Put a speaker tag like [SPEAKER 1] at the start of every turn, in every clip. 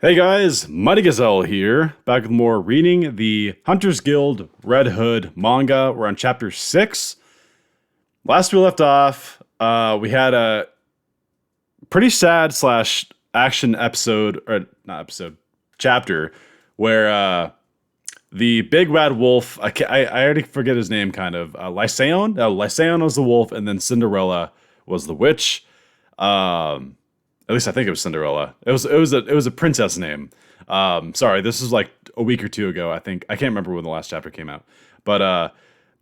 [SPEAKER 1] Hey guys, Mighty Gazelle here, back with more reading the Hunters Guild Red Hood manga. We're on chapter 6. Last we left off, we had a pretty sad slash action episode, or not episode, chapter, where the big red wolf, I already forget his name kind of, Lysaon? No, Lysaon was the wolf, and then Cinderella was the witch. At least I think it was Cinderella. It was a princess name. Sorry, this is like a week or two ago. I can't remember when the last chapter came out. But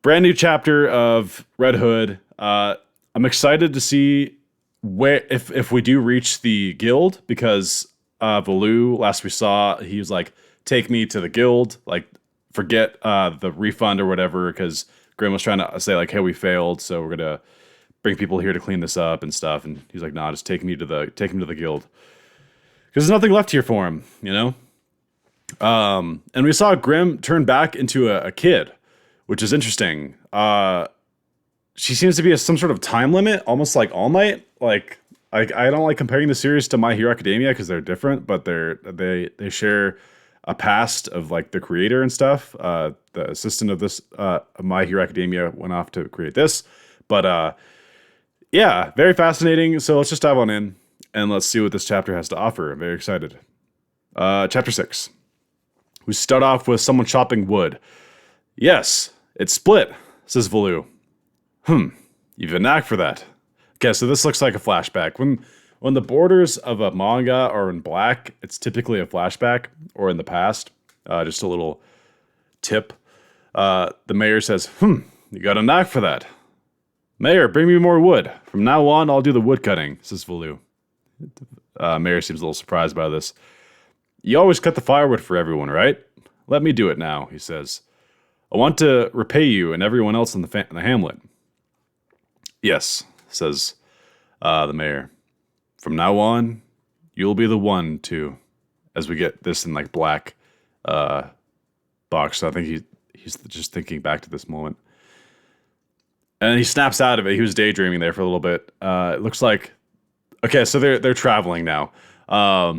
[SPEAKER 1] brand new chapter of Red Hood. I'm excited to see where if we do reach the guild, because Valoo, last we saw, he was like, take me to the guild, like forget the refund or whatever, because Grim was trying to say like, hey, we failed, so we're gonna bring people here to clean this up and stuff. And he's like, nah, just take him to the guild. Because there's nothing left here for him, you know? And we saw Grim turn back into a kid, which is interesting. She seems to be some sort of time limit, almost like All Might. Like, I don't like comparing the series to My Hero Academia because they're different, but they share a past of like the creator and stuff. The assistant of this, My Hero Academia, went off to create this. But yeah, very fascinating. So let's just dive on in and let's see what this chapter has to offer. I'm very excited. Chapter 6. We start off with someone chopping wood. Yes, it's split, says Valoo. You've a knack for that. Okay, so this looks like a flashback. When the borders of a manga are in black, it's typically a flashback, or in the past. Just a little tip. The mayor says, you got a knack for that. Mayor, bring me more wood. From now on, I'll do the wood cutting, says Valoo. Mayor seems a little surprised by this. You always cut the firewood for everyone, right? Let me do it now, he says. I want to repay you and everyone else in the hamlet. Yes, says the mayor. From now on, you'll be the one to, as we get this in like black box. So I think he's just thinking back to this moment. And he snaps out of it. He was daydreaming there for a little bit. It looks like, okay, so they're traveling now.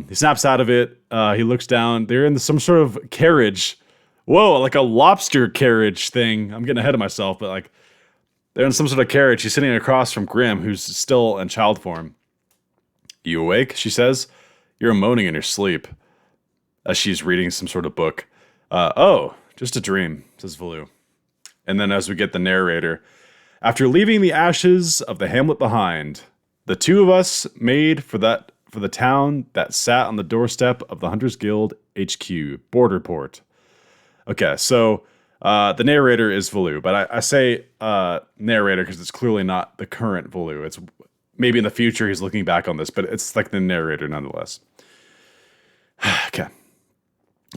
[SPEAKER 1] He snaps out of it. He looks down. They're in some sort of carriage. Whoa, like a lobster carriage thing. I'm getting ahead of myself, but like they're in some sort of carriage. He's sitting across from Grim, who's still in child form. You awake? She says. You're moaning in your sleep, as she's reading some sort of book. Oh, just a dream, says Valoo. And then as we get the narrator. After leaving the ashes of the hamlet behind, the two of us made for the town that sat on the doorstep of the Hunters Guild HQ, Borderport. Okay, so the narrator is Valoo, but I say narrator because it's clearly not the current Valoo. It's maybe in the future he's looking back on this, but it's like the narrator nonetheless. Okay.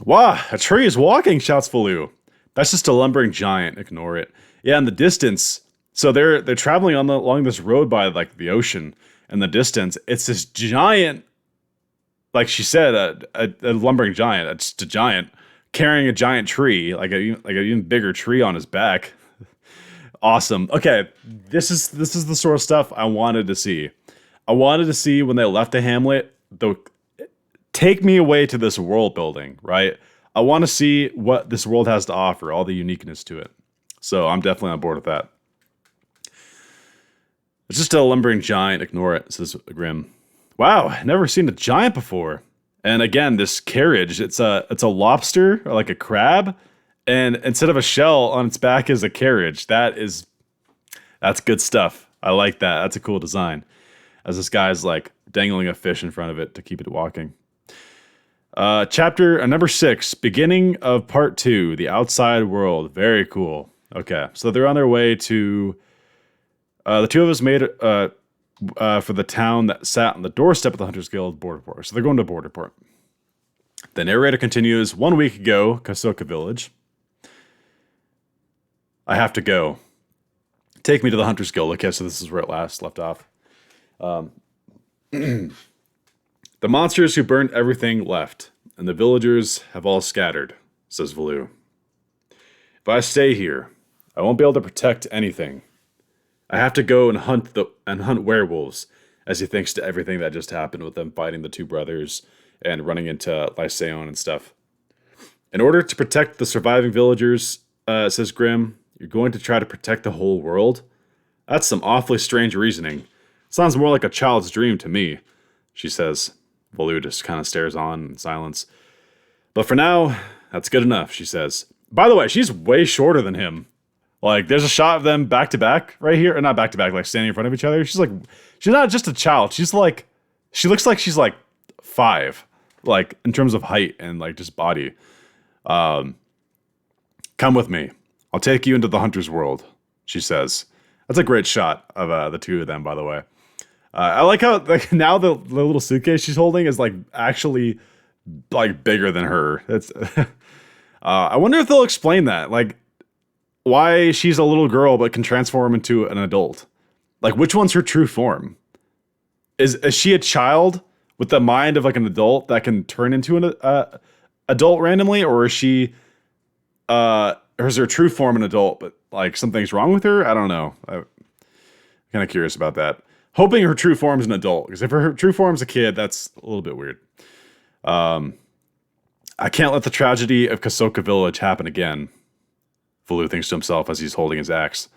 [SPEAKER 1] Wow, a tree is walking, shouts Valoo. That's just a lumbering giant. Ignore it. Yeah, in the distance. So they're traveling along this road by like the ocean. In the distance, it's this giant, like she said, a lumbering giant, just a giant carrying a giant tree, like a even bigger tree on his back. Awesome. Okay, this is the sort of stuff I wanted to see. I wanted to see when they left the hamlet. Take me away to this world building, right? I want to see what this world has to offer, all the uniqueness to it. So I'm definitely on board with that. It's just a lumbering giant. Ignore it, says Grim. Wow, never seen a giant before. And again, this carriage, it's a lobster or like a crab, and instead of a shell on its back is a carriage. That's good stuff. I like that. That's a cool design. As this guy's like dangling a fish in front of it to keep it walking. Chapter number 6, beginning of part 2, the outside world. Very cool. Okay, so they're on their way to. The two of us made for the town that sat on the doorstep of the Hunters Guild, Borderport. So they're going to Borderport. The narrator continues, 1 week ago, Kasoka Village. I have to go. Take me to the Hunters Guild. Okay, so this is where it left off. The monsters who burned everything left, and the villagers have all scattered, says Valoo. If I stay here, I won't be able to protect anything. I have to go and hunt werewolves, as he thinks to everything that just happened with them fighting the two brothers and running into Lysaon and stuff. In order to protect the surviving villagers, says Grimm, you're going to try to protect the whole world? That's some awfully strange reasoning. Sounds more like a child's dream to me, she says. Baloo just kind of stares on in silence. But for now, that's good enough, she says. By the way, she's way shorter than him. Like, there's a shot of them back to back right here. Or not back to back, like standing in front of each other. She's not just a child. She looks like she's like 5. Like, in terms of height and like just body. Come with me. I'll take you into the hunter's world, she says. That's a great shot of the two of them, by the way. I like how like now the little suitcase she's holding is like actually like bigger than her. It's I wonder if they'll explain that, like why she's a little girl but can transform into an adult. Like which one's her true form? Is she a child with the mind of like an adult that can turn into an adult randomly, or is she or is her true form an adult but like something's wrong with her? I don't know. I'm kind of curious about that. Hoping her true form is an adult, because if her true form's a kid, that's a little bit weird. I can't let the tragedy of Kasoka Village happen again, Baloo thinks to himself as he's holding his axe.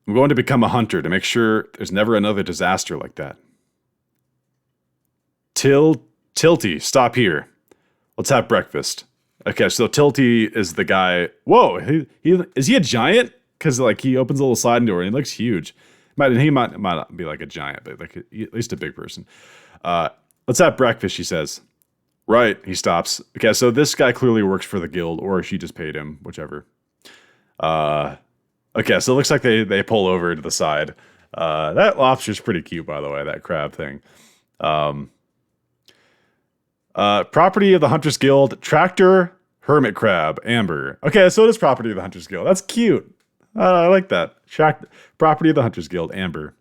[SPEAKER 1] I'm going to become a hunter to make sure there's never another disaster like that. Tilty, stop here. Let's have breakfast. Okay, so Tilty is the guy. Whoa, is he a giant? Because like he opens a little sliding door and he looks huge. He might not be like a giant, but like at least a big person. Let's have breakfast, she says. Right, he stops. Okay, so this guy clearly works for the guild, or she just paid him, whichever. Okay, so it looks like they pull over to the side. That lobster's pretty cute, by the way, that crab thing. Property of the Hunters Guild, tractor, hermit crab, amber. Okay, so it is property of the Hunters Guild. That's cute. I like that. Property of the Hunters Guild, amber.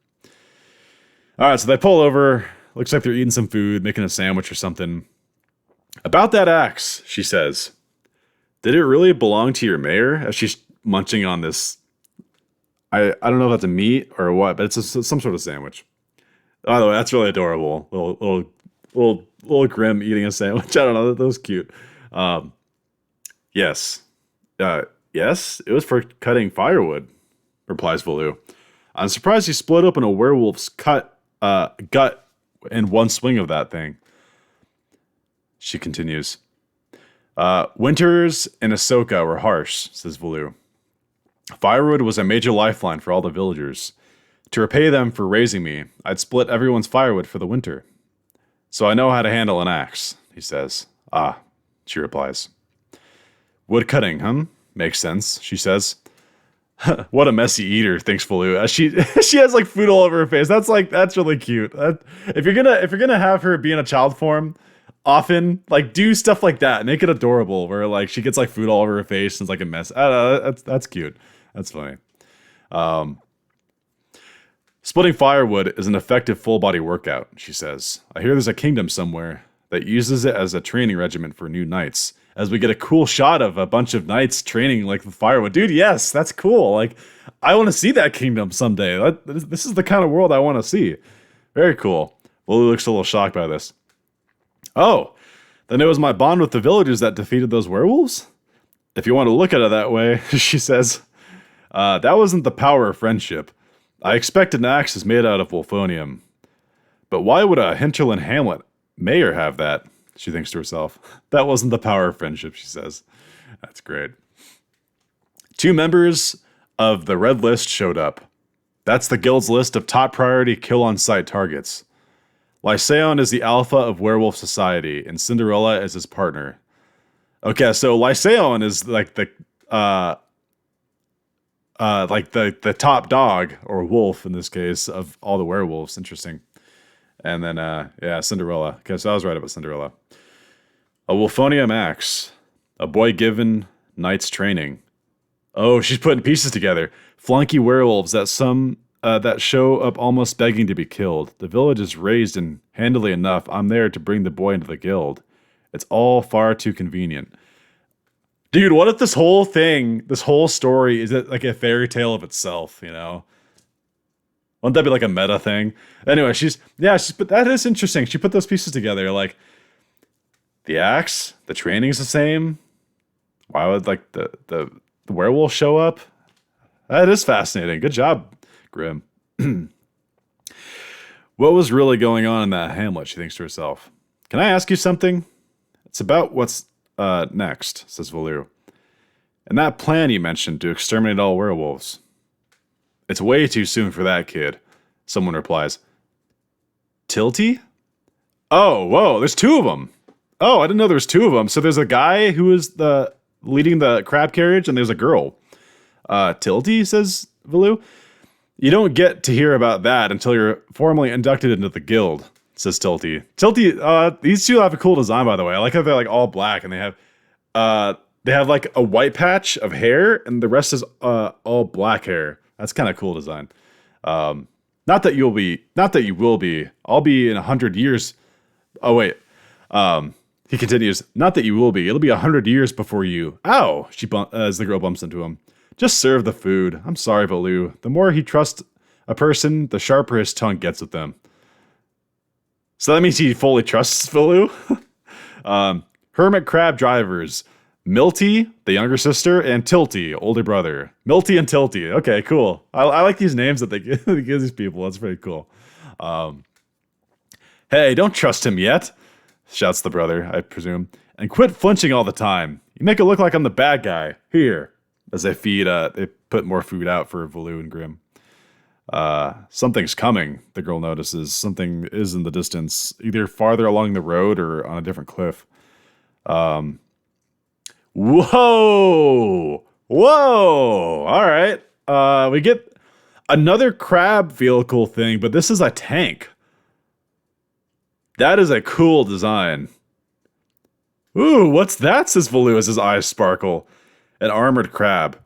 [SPEAKER 1] All right, so they pull over. Looks like they're eating some food, making a sandwich or something. About that axe, she says. Did it really belong to your mayor? As she's munching on this. I don't know if that's a meat or what, but it's some sort of sandwich. By the way, that's really adorable. Little Grimm eating a sandwich. I don't know. That was cute. Yes. Yes, it was for cutting firewood, replies Baloo. I'm surprised he split open a werewolf's gut in one swing of that thing. She continues. Winters in Ahsoka were harsh, says Baloo. Firewood was a major lifeline for all the villagers. To repay them for raising me, I'd split everyone's firewood for the winter. So I know how to handle an axe, he says. Ah, she replies. Wood cutting, huh? Makes sense, she says. What a messy eater, thinks Baloo. She has like food all over her face. That's really cute. If you're gonna have her be in a child form, often like do stuff like that. Make it adorable, where like she gets like food all over her face and it's like a mess. I don't know, that's cute. That's funny. Splitting firewood is an effective full body workout, she says. I hear there's a kingdom somewhere that uses it as a training regiment for new knights. As we get a cool shot of a bunch of knights training like the firewood. Dude, yes, that's cool. Like, I want to see that kingdom someday. This is the kind of world I want to see. Very cool. Baloo looks a little shocked by this. Oh, then it was my bond with the villagers that defeated those werewolves? If you want to look at it that way, she says. That wasn't the power of friendship. I expected an axe is made out of wolfonium. But why would a hinterland hamlet mayor have that? She thinks to herself. That wasn't the power of friendship, she says. That's great. 2 members of the Red List showed up. That's the guild's list of top priority kill-on-sight targets. Lysaon is the alpha of werewolf society, and Cinderella is his partner. Okay, so Lysaon is like the top dog, or wolf in this case, of all the werewolves. Interesting. And then, Cinderella. Okay, so I was right about Cinderella. A Wolfonium axe. A boy given knight's training. Oh, she's putting pieces together. Flunky werewolves that show up almost begging to be killed. The village is raised and handily enough. I'm there to bring the boy into the guild. It's all far too convenient. Dude, what if this whole story is like a fairy tale of itself, you know? Wouldn't that be like a meta thing? Anyway, but that is interesting. She put those pieces together. Like, The axe, the training's the same. Why would like the werewolf show up? That is fascinating. Good job, Grim. What was really going on in that hamlet, she thinks to herself. Can I ask you something? It's about what's next, says Valou. And that plan you mentioned to exterminate all werewolves. It's way too soon for that, kid, someone replies. Tilty? Oh, whoa, there's two of them. Oh, I didn't know there was two of them. So there's a guy who is leading the crab carriage, and there's a girl. Tilty, says Valou. You don't get to hear about that until you're formally inducted into the guild, says Tilty. Tilty, these two have a cool design, by the way. I like how they're like all black, and they have like a white patch of hair, and the rest is all black hair. That's kind of cool design. Not that you will be. I'll be in 100 years. Oh wait. He continues. Not that you will be. It'll be 100 years before you. Ow! As the girl bumps into him. Just serve the food. I'm sorry, Valou. The more he trusts a person, the sharper his tongue gets with them. So that means he fully trusts Valou. Hermit crab drivers. Milty, the younger sister, and Tilty, older brother. Milty and Tilty. Okay, cool. I like these names that they give these people. That's pretty cool. Hey, don't trust him yet, shouts the brother, I presume. And quit flinching all the time. You make it look like I'm the bad guy. Here. As they they put more food out for Valou and Grim. Something's coming, the girl notices. Something is in the distance, either farther along the road or on a different cliff. Whoa! Whoa! All right. We get another crab vehicle thing, but this is a tank. That is a cool design. Ooh, what's that? Says Valou as his eyes sparkle. An armored crab.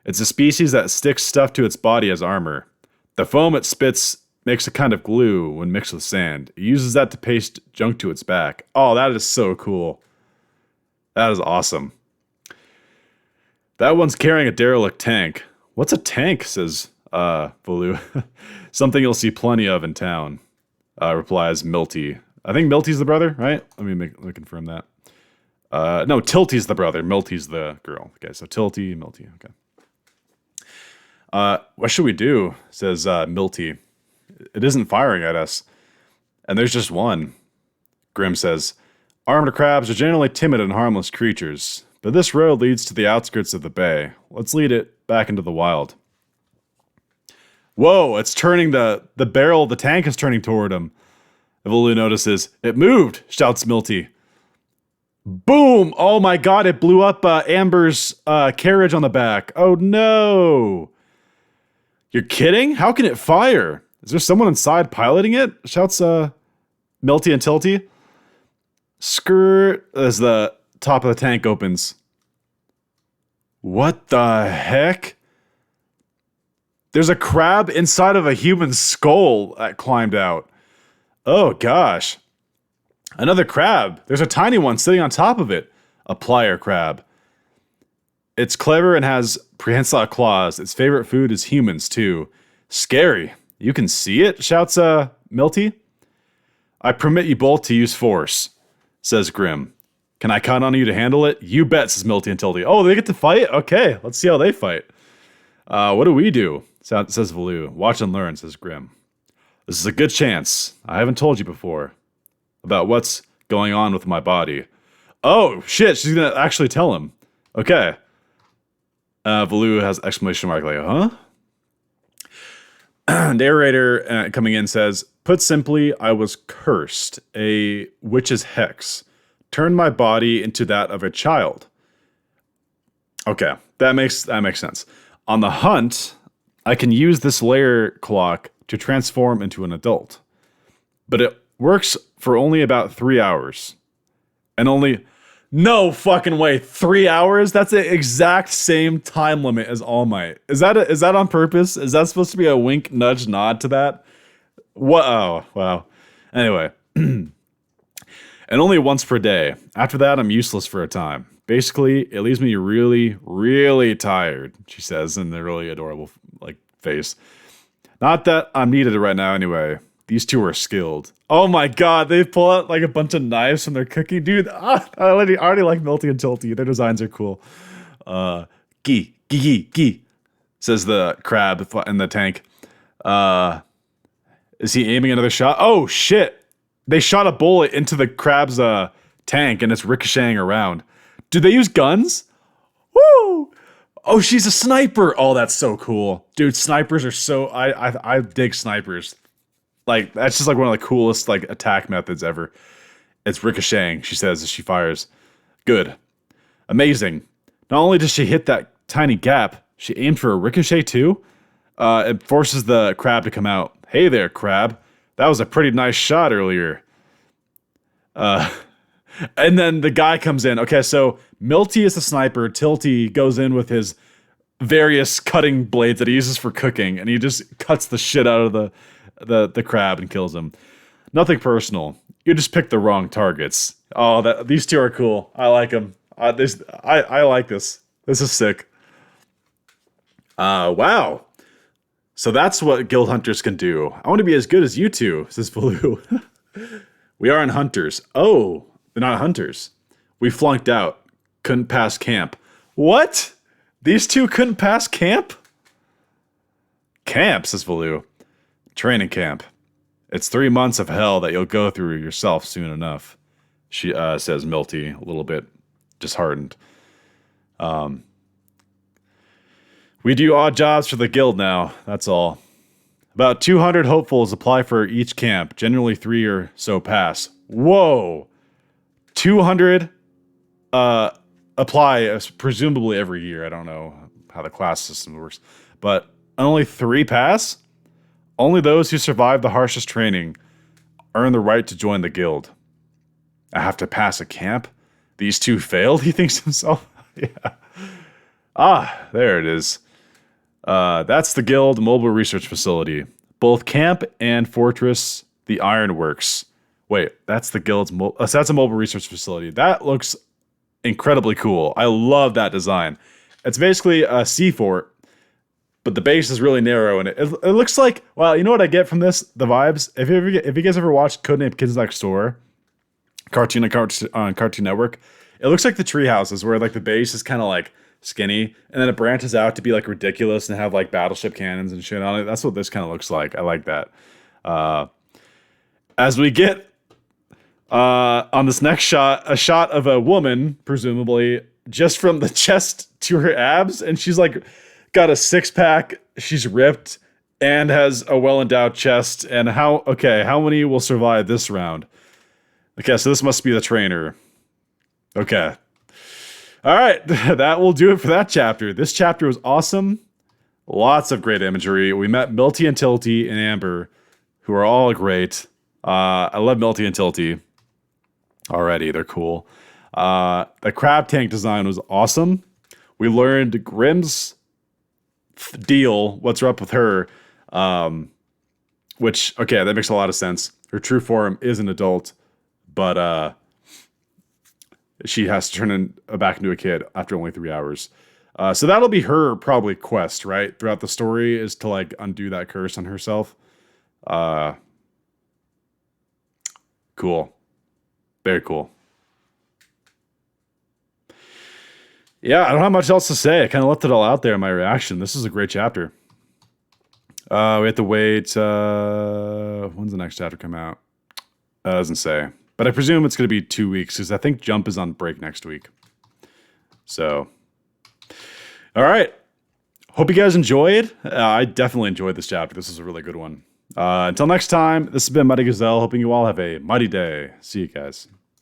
[SPEAKER 1] It's a species that sticks stuff to its body as armor. The foam it spits makes a kind of glue when mixed with sand. It uses that to paste junk to its back. Oh, that is so cool. That is awesome. That one's carrying a derelict tank. What's a tank, says Valou. Something you'll see plenty of in town, replies Milty. I think Milty's the brother, right? Let me confirm that. No, Tilty's the brother. Milty's the girl. Okay, so Tilty, Milty. Okay. What should we do? Says Milty. It isn't firing at us. And there's just one. Grim says, armored crabs are generally timid and harmless creatures, but this road leads to the outskirts of the bay. Let's lead it back into the wild. Whoa, it's turning the barrel of the tank is turning toward him. Valou notices. It moved, shouts Milty. Boom! Oh my god, it blew up Amber's carriage on the back. Oh no! You're kidding? How can it fire? Is there someone inside piloting it? Shouts Milty and Tilty. Skirt as the top of the tank opens. What the heck? There's a crab inside of a human skull that climbed out. Oh gosh. Another crab. There's a tiny one sitting on top of it. A plier crab. It's clever and has prehensile claws. Its favorite food is humans, too. Scary. You can see it? Shouts Milty. I permit you both to use force, says Grim. Can I count on you to handle it? You bet, says Milty and Tilty. Oh, they get to fight? Okay, let's see how they fight. What do we do? Says Valou. Watch and learn, says Grim. This is a good chance. I haven't told you before about what's going on with my body. Oh, shit, she's gonna actually tell him. Okay. Valou has exclamation mark like, huh? Narrator coming in says, put simply, I was cursed. A witch's hex turned my body into that of a child. Okay, that makes sense. On the hunt, I can use this layer clock to transform into an adult. But it works for only about 3 hours. And only... No fucking way. 3 hours? That's the exact same time limit as All Might. Is that on purpose? Is that supposed to be a wink, nudge, nod to that? What? Oh, wow. Anyway. And only once per day. After that, I'm useless for a time. Basically, it leaves me really, really tired, she says in a really adorable face. Not that I'm needed right now anyway. These two are skilled. Oh my god, they pull out like a bunch of knives from their cooking. Dude, I already like Milty and Tilty. Their designs are cool. Gee, says the crab in the tank. Is he aiming another shot? Oh shit. They shot a bullet into the crab's tank and it's ricocheting around. Do they use guns? Woo! Oh, she's a sniper. Oh, that's so cool. Dude, snipers are so I dig snipers. Like, that's just like one of the coolest like attack methods ever. It's ricocheting, she says as she fires. Good. Amazing. Not only does she hit that tiny gap, she aimed for a ricochet too. It forces the crab to come out. Hey there, crab. That was a pretty nice shot earlier. And then the guy comes in. Okay, so Milty is the sniper. Tilty goes in with his various cutting blades that he uses for cooking, and he just cuts the shit out of the crab and kills him. Nothing personal. You just picked the wrong targets. Oh, these two are cool. I like them. I like this. This is sick. Wow. So that's what guild hunters can do. I want to be as good as you two, says Baloo. We aren't hunters. Oh, they're not hunters. We flunked out. Couldn't pass camp. What? These two couldn't pass camp? Camp, says Baloo. Training camp. It's 3 months of hell that you'll go through yourself soon enough. She says Milty, a little bit disheartened. We do odd jobs for the guild now, that's all. About 200 hopefuls apply for each camp. Generally 3 or so pass. Whoa! 200 apply presumably every year. I don't know how the class system works. But only 3 pass? Only those who survive the harshest training earn the right to join the guild. I have to pass a camp? These two failed, he thinks to himself. Yeah. Ah, there it is. That's the guild mobile research facility. Both camp and fortress, the ironworks. Wait, that's the guild's so that's a mobile research facility. That looks incredibly cool. I love that design. It's basically a sea fort, but the base is really narrow, and it looks like, well, you know what I get from this? The vibes. If you guys ever watched Codename Kids Next Door, cartoon on Cartoon Network, it looks like the tree houses where like the base is kind of like skinny, and then it branches out to be like ridiculous and have like battleship cannons and shit on it. That's what this kind of looks like. I like that. As we get on this next shot, a shot of a woman, presumably just from the chest to her abs, and she's like got a 6-pack. She's ripped and has a well-endowed chest. And how many will survive this round? Okay, so this must be the trainer. Okay. All right, that will do it for that chapter. This chapter was awesome. Lots of great imagery. We met Milty and Tilty and Amber, who are all great. I love Milty and Tilty already. They're cool. The crab tank design was awesome. We learned Grimm's deal, what's up with her, which, okay, that makes a lot of sense. Her true form is an adult, but she has to turn back into a kid after only 3 hours. So that'll be her probably quest, right? Throughout the story is to like undo that curse on herself. Cool. Very cool. Yeah, I don't have much else to say. I kind of left it all out there in my reaction. This is a great chapter. We have to wait. When's the next chapter come out? That doesn't say. But I presume it's going to be 2 weeks because I think Jump is on break next week. So, all right. Hope you guys enjoyed. I definitely enjoyed this chapter. This is a really good one. Until next time, this has been Mighty Gazelle, hoping you all have a mighty day. See you guys.